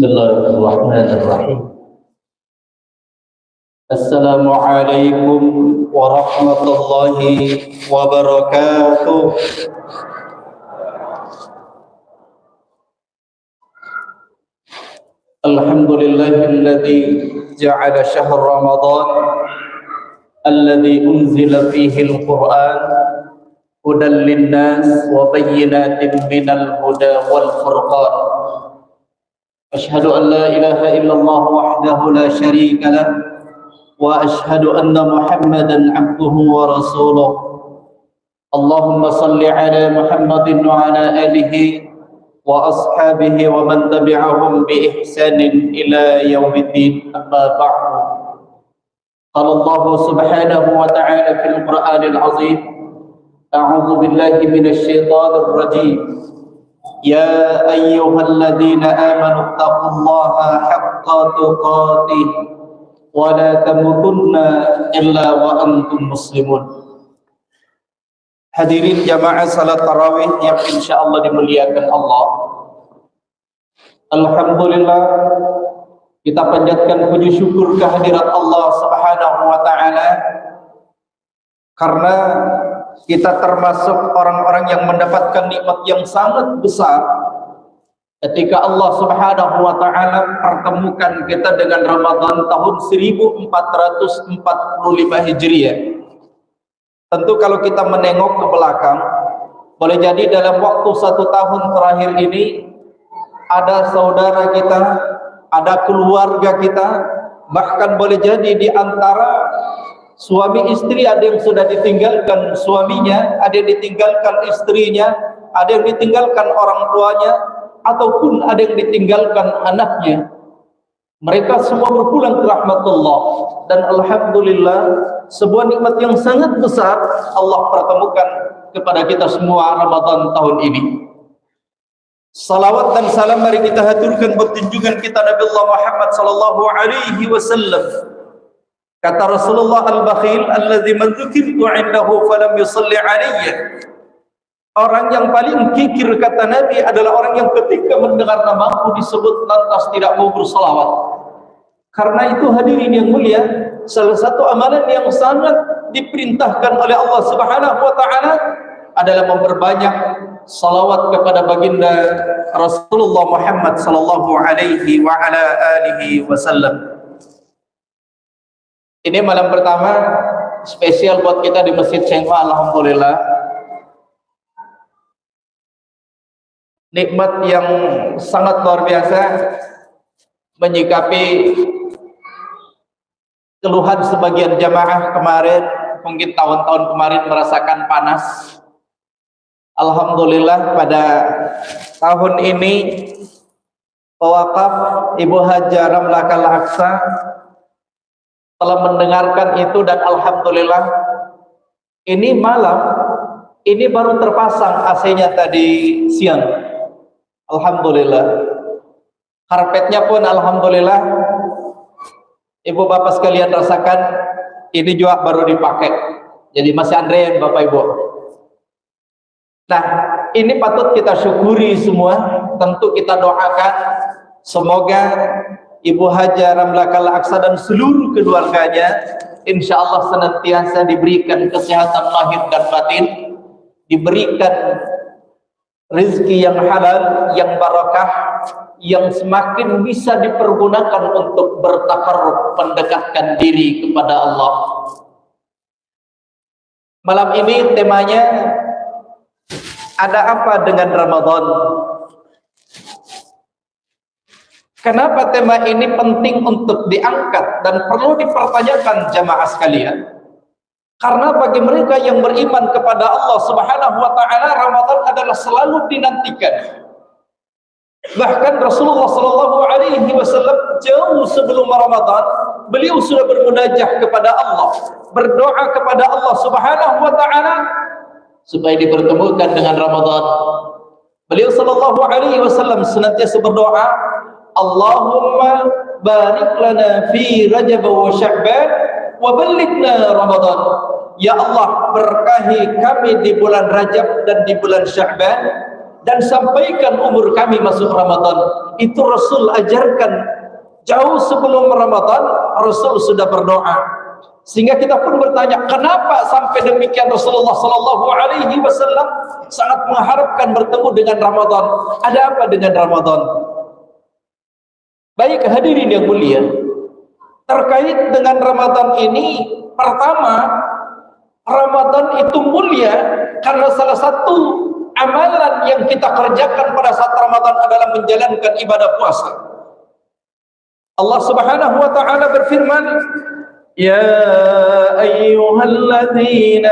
Bismillahirrahmanirrahim. Assalamualaikum warahmatullahi wabarakatuh. Alhamdulillahilladzi ja'ala syahr Ramadan alladzi unzila fihi al-Qur'an hudan lin-nas wa bayyinatin minal huda wal furqan. أشهد أن لا إله إلا الله وحده لا شريك له وأشهد أن محمدا عبده ورسوله اللهم صل على محمد وعلى آله وأصحابه ومن تبعهم بإحسان إلى يوم الدين أما بعد قال الله سبحانه وتعالى في القرآن العظيم أعوذ بالله من الشيطان الرجيم يا أيها الذين آمنوا اتقوا الله حق تقاته ولا تموتن إلا وأنتم مسلمون. Hadirin jamaah salat tarawih yang insyaallah dimuliakan Allah. Alhamdulillah, kita panjatkan puji syukur kehadirat Allah Subhanahu wa taala karena kita termasuk orang-orang yang mendapatkan nikmat yang sangat besar ketika Allah Subhanahu wa taala pertemukan kita dengan Ramadan tahun 1445 Hijriah. Tentu kalau kita menengok ke belakang, boleh jadi dalam waktu 1 tahun terakhir ini ada saudara kita, ada keluarga kita, bahkan boleh jadi di antara suami istri ada yang sudah ditinggalkan suaminya, ada yang ditinggalkan istrinya, ada yang ditinggalkan orang tuanya, ataupun ada yang ditinggalkan anaknya. Mereka semua berpulang ke rahmatullah. Dan alhamdulillah, sebuah nikmat yang sangat besar Allah pertemukan kepada kita semua Ramadan tahun ini. Salawat dan salam mari kita haturkan bertunjungan kita Nabi Allah Muhammad sallallahu alaihi wasallam. Kata Rasulullah al-Bakhil alladzi man dzukirtu 'indahu falam yusalli 'alayya. Orang yang paling kikir kata Nabi adalah orang yang ketika mendengar namaku disebut lantas tidak mau berselawat. Karena itu hadirin yang mulia, salah satu amalan yang sangat diperintahkan oleh Allah Subhanahu wa taala adalah memperbanyak salawat kepada baginda Rasulullah Muhammad sallallahu alaihi wa ala alihi wasallam. Ini malam pertama spesial buat kita di Masjid Cengho, alhamdulillah. Nikmat yang sangat luar biasa menyikapi keluhan sebagian jamaah kemarin, mungkin tahun-tahun kemarin merasakan panas. Alhamdulillah pada tahun ini Wakaf Ibu Hajah Ramlah Al-Aqsa telah mendengarkan itu dan alhamdulillah ini malam ini baru terpasang AC-nya tadi siang. Alhamdulillah. Karpetnya pun alhamdulillah Ibu Bapak sekalian rasakan ini juga baru dipakai. Jadi masih antrean Bapak Ibu. Nah, ini patut kita syukuri semua. Tentu kita doakan semoga Ibu Hajah Ramlah Al-Aqsa dan seluruh keluarganya insya Allah senantiasa diberikan kesehatan lahir dan batin, diberikan rezeki yang halal, yang barakah, yang semakin bisa dipergunakan untuk bertakarrub, mendekatkan diri kepada Allah. Malam ini temanya ada apa dengan Ramadan? Kenapa tema ini penting untuk diangkat dan perlu dipertanyakan jamaah sekalian? Karena bagi mereka yang beriman kepada Allah Subhanahu wa taala, Ramadan adalah selalu dinantikan. Bahkan Rasulullah sallallahu alaihi wasallam jauh sebelum Ramadan, beliau sudah bermunajat kepada Allah, berdoa kepada Allah Subhanahu wa taala supaya dipertemukan dengan Ramadan. Beliau sallallahu alaihi wasallam senantiasa berdoa, Allahumma barik lana fi Rajab wa Sya'ban wa ballighna Ramadan. Ya Allah, berkahi kami di bulan Rajab dan di bulan Sya'ban dan sampaikan umur kami masuk Ramadan. Itu Rasul ajarkan jauh sebelum Ramadan. Rasul sudah berdoa. Sehingga kita pun bertanya, kenapa sampai demikian Rasulullah sallallahu alaihi wasallam sangat mengharapkan bertemu dengan Ramadan? Ada apa dengan Ramadan? Baik hadirin yang mulia, terkait dengan Ramadan ini, pertama, Ramadan itu mulia karena salah satu amalan yang kita kerjakan pada saat Ramadan adalah menjalankan ibadah puasa. Allah Subhanahu wa taala berfirman, "Ya ayyuhalladzina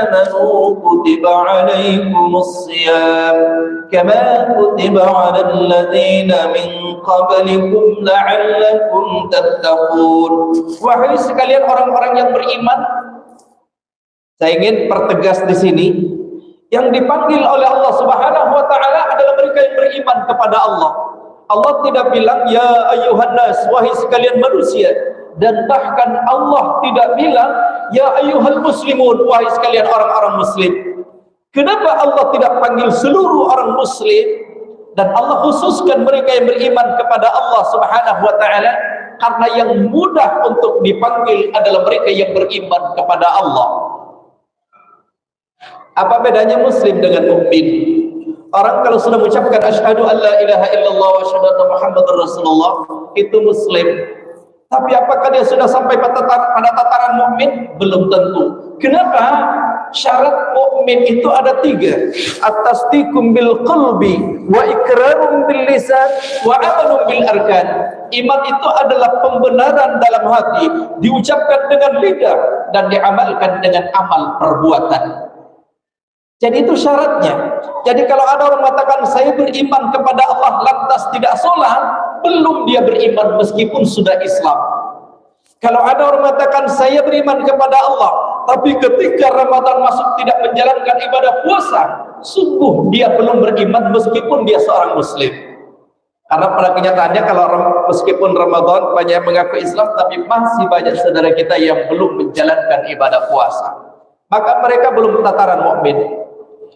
amanu kutiba 'alaikumus shiyam kama kutiba 'alal ladzina min qablikum la'allakum tattaqun." Wahai sekalian orang-orang yang beriman, saya ingin pertegas di sini, yang dipanggil oleh Allah Subhanahu wa taala adalah mereka yang beriman kepada Allah. Allah tidak bilang ya ayyuhan nas, wahai sekalian manusia, dan bahkan Allah tidak bilang ya ayyuhal muslimun, wahai sekalian orang-orang muslim. Kenapa Allah tidak panggil seluruh orang muslim dan Allah khususkan mereka yang beriman kepada Allah Subhanahu wa taala? Karena yang mudah untuk dipanggil adalah mereka yang beriman kepada Allah. Apa bedanya muslim dengan mukmin? Orang kalau sudah mengucapkan asyhadu an la ilaha illallah wa asyhadu anna muhammadar rasulullah, itu muslim. Tapi apakah dia sudah sampai pada tataran mukmin? Belum tentu. Kenapa? Syarat mukmin itu ada 3. At-tasdiqum bil qalbi wa iqrarun bil lisan wa amalun bil arkan. Iman itu adalah pembenaran dalam hati, diucapkan dengan lidah dan diamalkan dengan amal perbuatan. Jadi itu syaratnya. Jadi kalau ada orang mengatakan saya beriman kepada Allah lantas tidak sholat, belum dia beriman meskipun sudah Islam. Kalau ada orang mengatakan saya beriman kepada Allah, tapi ketika Ramadan masuk tidak menjalankan ibadah puasa, sungguh dia belum beriman meskipun dia seorang muslim. Karena pada kenyataannya kalau meskipun Ramadan banyak mengaku Islam, tapi masih banyak saudara kita yang belum menjalankan ibadah puasa. Maka mereka belum tataran mukmin.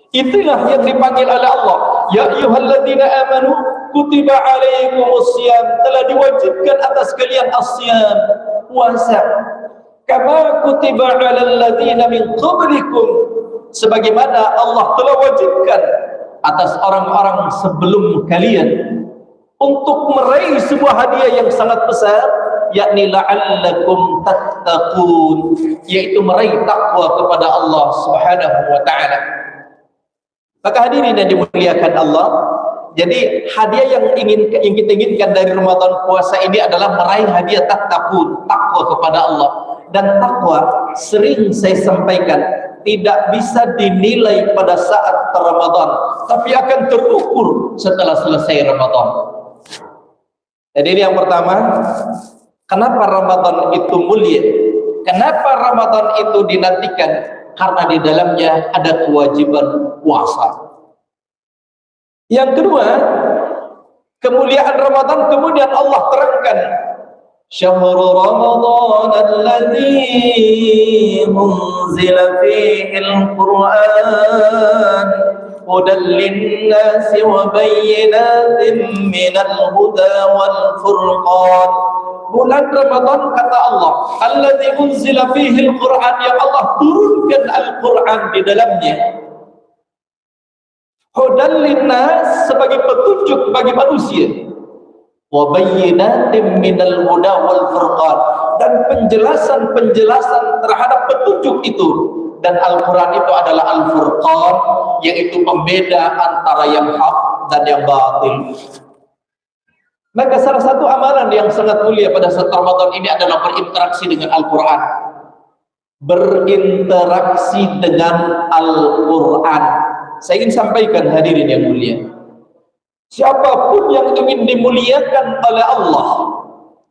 Itulah yang dipanggil oleh Allah. Ya ayyuhalladzina amanu kutiba 'alaikumus shiyam, telah diwajibkan atas kalian as-shiyam, puasa. Kama kutiba 'alal ladzina min qablikum, sebagaimana Allah telah wajibkan atas orang-orang sebelum kalian untuk meraih sebuah hadiah yang sangat besar, yakni la'allakum tattaqun, yaitu meraih takwa kepada Allah Subhanahu wa taala. Maka hadirin yang dimuliakan Allah, jadi hadiah yang kita inginkan dari Ramadan puasa ini adalah meraih hadiah tattaqun, takwa kepada Allah. Dan takwa sering saya sampaikan tidak bisa dinilai pada saat Ramadan, tapi akan terukur setelah selesai Ramadan. Jadi ini yang pertama, kenapa Ramadan itu mulia? Kenapa Ramadan itu dinantikan? Karena di dalamnya ada kewajiban puasa. Yang kedua, kemuliaan Ramadan kemudian Allah terangkan, syahrul Ramadan alladzi unzila fihi al-Qur'an hudan lin-nasi wa bayyinatin minal huda wal furqan. Bulan Ramadan, kata Allah, alladzi unzila fihi al-Qur'an, yang Allah turunkan Al-Qur'an di dalamnya. Hudan linnas, sebagai petunjuk bagi manusia. Wa bayyinatin minal huda wal furqan, dan penjelasan-penjelasan terhadap petunjuk itu. Dan Al-Qur'an itu adalah Al-Furqan, yaitu pembeda antara yang hak dan yang batil. Maka salah satu amalan yang sangat mulia pada saat Ramadan ini adalah berinteraksi dengan Al-Quran. Berinteraksi dengan Al-Quran. Saya ingin sampaikan hadirin yang mulia, siapapun yang ingin dimuliakan oleh Allah,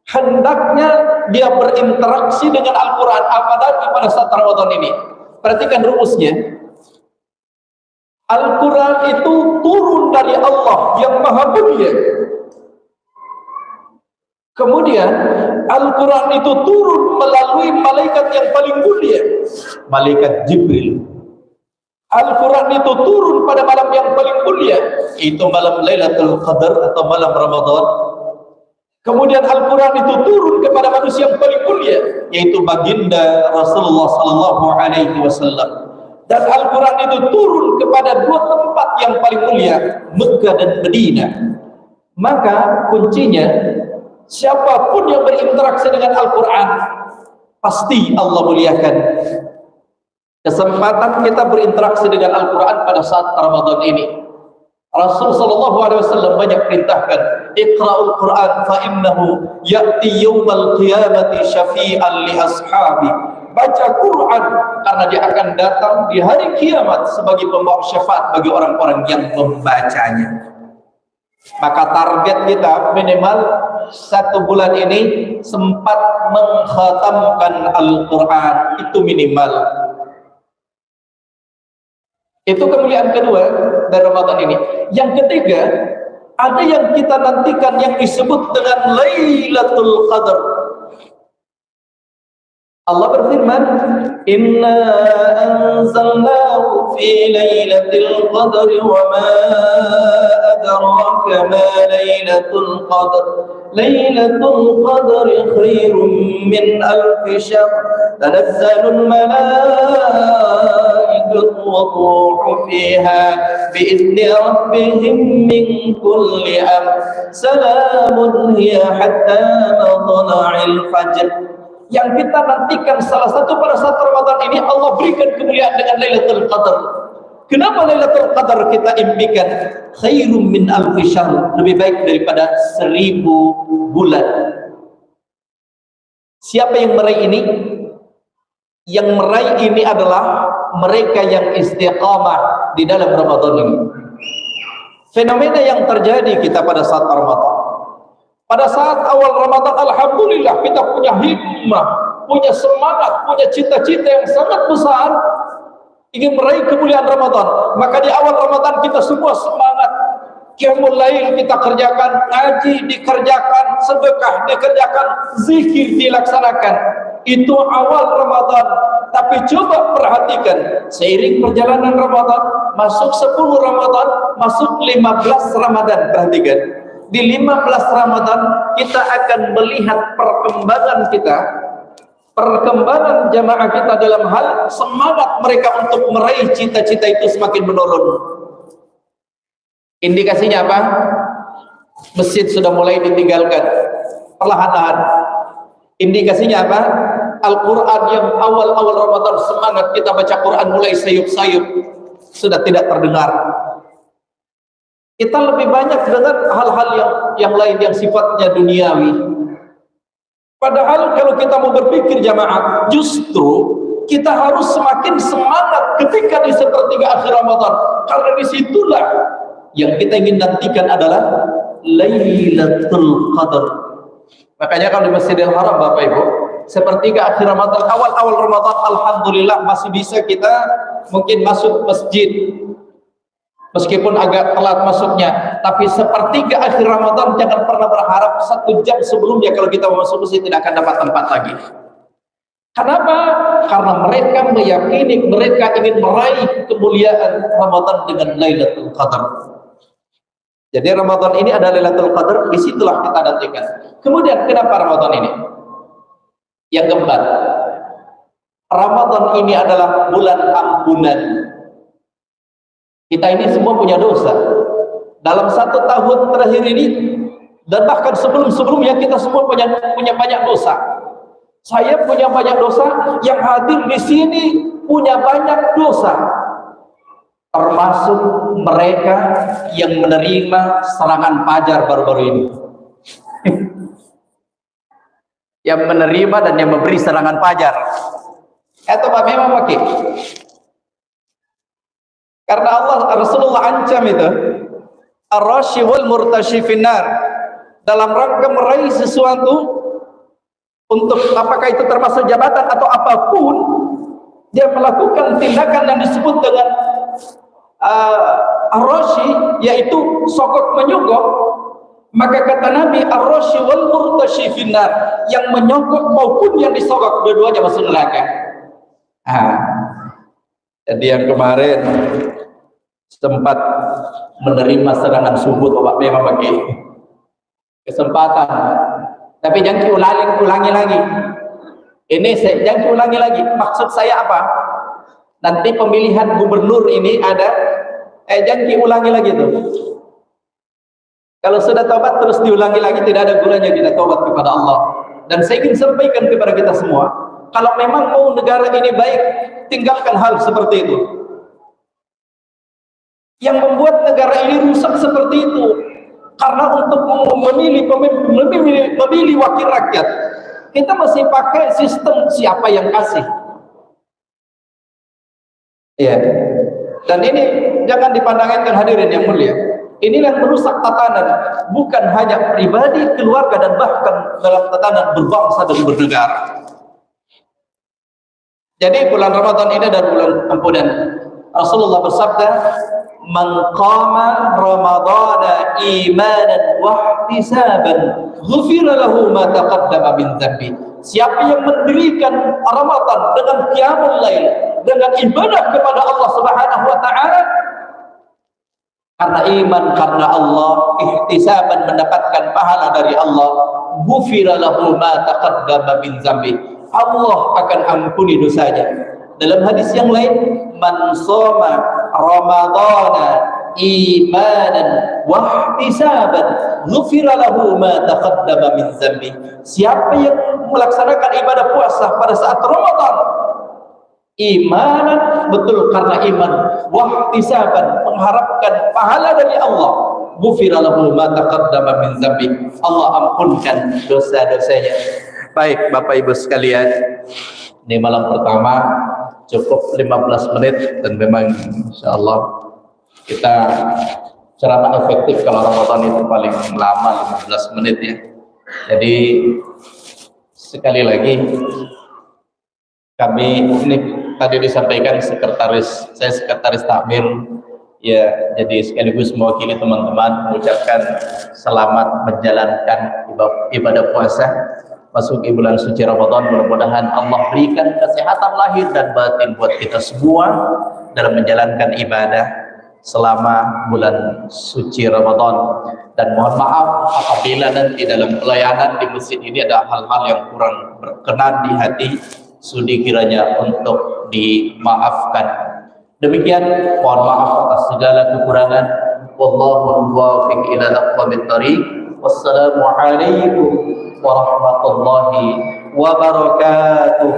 hendaknya dia berinteraksi dengan Al-Quran, apalagi pada saat Ramadan ini. Perhatikan rumusnya. Al-Quran itu turun dari Allah yang maha mulia. Kemudian Al-Quran itu turun melalui malaikat yang paling mulia, malaikat Jibril. Al-Quran itu turun pada malam yang paling mulia, itu malam Lailatul Qadar atau malam Ramadan. Kemudian Al-Quran itu turun kepada manusia yang paling mulia, yaitu baginda Rasulullah sallallahu alaihi wasallam. Dan Al-Quran itu turun kepada dua tempat yang paling mulia, Mekah dan Madinah. Maka kuncinya, siapapun yang berinteraksi dengan Al-Quran, pasti Allah muliakan. Kesempatan kita berinteraksi dengan Al-Quran pada saat Ramadan ini, Rasul sallallahu alaihi wasallam banyak perintahkan, Iqra'ul Quran fa innahu ya'ti yaumal qiyamati syafi'an li ashabi. Baca Quran karena dia akan datang di hari kiamat sebagai pembawa syafaat bagi orang-orang yang membacanya. Maka target kita minimal 1 bulan ini sempat mengkhatamkan Al-Quran, itu minimal. Itu kemuliaan kedua dari Ramadan ini. Yang ketiga, ada yang kita nantikan yang disebut dengan Lailatul Qadar. Allah berfirman, Inna anzalnahu fi Lailatul Qadar wa ma adraka ma Lailatul Qadar. Lailatul Qadar khairum min alfi syahr. Tanazzalul malaikatu wa-ruhu fiha bi'izni rabbihim min kulli amr. Salamun hiya hatta matla'il fajr. Yang kita nantikan salah satu pada saat Ramadan ini, Allah berikan kemuliaan dengan Lailatul Qadar. Kenapa Lailatul Qadar kita impikan? Khairum min alfi syahr, lebih baik daripada 1000 bulan. Siapa yang meraih ini? Yang meraih ini adalah mereka yang istiqamah di dalam Ramadan ini. Fenomena yang terjadi kita pada saat Ramadan, pada saat awal Ramadan, alhamdulillah kita punya himmah, punya semangat, punya cita-cita yang sangat besar ingin meraih kemuliaan Ramadan. Maka di awal Ramadan kita semua semangat, qiyamul lail kita kerjakan, ngaji dikerjakan, sedekah dikerjakan, zikir dilaksanakan. Itu awal Ramadan. Tapi coba perhatikan, seiring perjalanan Ramadan, masuk 10 Ramadan, masuk 15 Ramadan, perhatikan. Di 15 Ramadan kita akan melihat perkembangan kita, perkembangan jamaah kita dalam hal semangat mereka untuk meraih cita-cita itu semakin menurun. Indikasinya apa? Masjid sudah mulai ditinggalkan perlahan-lahan. Indikasinya apa? Al-Quran yang awal-awal Ramadan semangat kita baca Quran mulai sayup-sayup, sudah tidak terdengar. Kita lebih banyak dengan hal-hal yang lain yang sifatnya duniawi. Padahal kalau kita mau berpikir jamaah, justru kita harus semakin semangat ketika di sepertiga akhir Ramadan, karena disitulah yang kita ingin nantikan adalah Lailatul Qadar. Makanya kalau di Masjidil Haram, Bapak Ibu, sepertiga akhir Ramadan, awal-awal Ramadan, alhamdulillah masih bisa kita mungkin masuk masjid, meskipun agak telat masuknya. Tapi sepertiga akhir Ramadan jangan pernah berharap 1 jam sebelumnya kalau kita mau masuk masjid tidak akan dapat tempat lagi. Kenapa? Karena mereka meyakini mereka ingin meraih kemuliaan Ramadan dengan Lailatul Qadar. Jadi Ramadan ini ada Lailatul Qadar, disitulah kita nantikan. Kemudian kenapa Ramadan ini? Yang keempat, Ramadan ini adalah bulan ampunan. Kita ini semua punya dosa. Dalam 1 tahun terakhir ini, dan bahkan sebelum-sebelumnya kita semua punya banyak dosa. Saya punya banyak dosa, yang hadir di sini punya banyak dosa. Termasuk mereka yang menerima serangan fajar baru-baru ini. Yang menerima dan yang memberi serangan fajar. Atau Pak memang pakai. Karena Rasulullah ancam itu, ar-rashi wal murtashi finnar, dalam rangka meraih sesuatu, untuk apakah itu termasuk jabatan atau apapun, dia melakukan tindakan yang disebut dengan ar-rashi, yaitu sogok menyogok. Maka kata Nabi, ar-rashi wal murtashi finnar, yang menyogok maupun yang disogok, dua-duanya masuk neraka. Jadi yang kemarin sempat menerima serangan subuh Bapak memang bagi kesempatan, tapi jangan ulangi lagi. Ini jangan ulangi lagi. Maksud saya apa? Nanti pemilihan gubernur ini ada, jangan diulangi lagi tuh. Kalau sudah tobat terus diulangi lagi, tidak ada gunanya kita tobat kepada Allah. Dan saya ingin sampaikan kepada kita semua, kalau memang mau negara ini baik, tinggalkan hal seperti itu. Yang membuat negara ini rusak seperti itu, karena untuk memilih wakil rakyat, kita masih pakai sistem siapa yang kasih. Ya. Dan ini jangan dipandangkan hadirin yang mulia. Ini yang merusak tatanan, bukan hanya pribadi, keluarga, dan bahkan dalam tatanan berbangsa dan bernegara. Jadi bulan Ramadan ini adalah bulan ampunan. Rasulullah bersabda, "Man qama Ramadana imanan wa ihtisaban, ghufira lahu ma taqaddama min dhanbi." Siapa yang mendirikan Ramadan dengan qiyamul lail, dengan ibadah kepada Allah Subhanahu wa taala, karena iman, karena Allah, ihtisaban, mendapatkan pahala dari Allah, ghufira lahu ma taqaddama min dhanbi, Allah akan ampuni dosanya. Dalam hadis yang lain, man shoma ramadhana imanan wa ihtisaban ghufira lahu ma taqaddama min dhanbi. Siapa yang melaksanakan ibadah puasa pada saat Ramadan, imanan, betul karena iman, wa ihtisaban, mengharapkan pahala dari Allah, ghufira lahu ma taqaddama min dhanbi, Allah ampunkan dosa-dosanya. Baik Bapak Ibu sekalian, ini malam pertama cukup 15 menit, dan memang insyaallah kita ceramah efektif kalau Ramadan itu paling lama 15 menit ya. Jadi sekali lagi kami ini tadi disampaikan saya sekretaris takmir ya, jadi sekaligus mewakili teman-teman mengucapkan selamat menjalankan ibadah puasa masuki bulan suci Ramadan. Mudah-mudahan Allah berikan kesehatan lahir dan batin buat kita semua dalam menjalankan ibadah selama bulan suci Ramadan. Dan mohon maaf apabila nanti dalam pelayanan di masjid ini ada hal-hal yang kurang berkenan di hati, sudi kiranya untuk dimaafkan. Demikian, mohon maaf atas segala kekurangan. Wallahu muwaffiq ila aqwamit thariq. Wassalamu alaikum warahmatullahi wabarakatuh.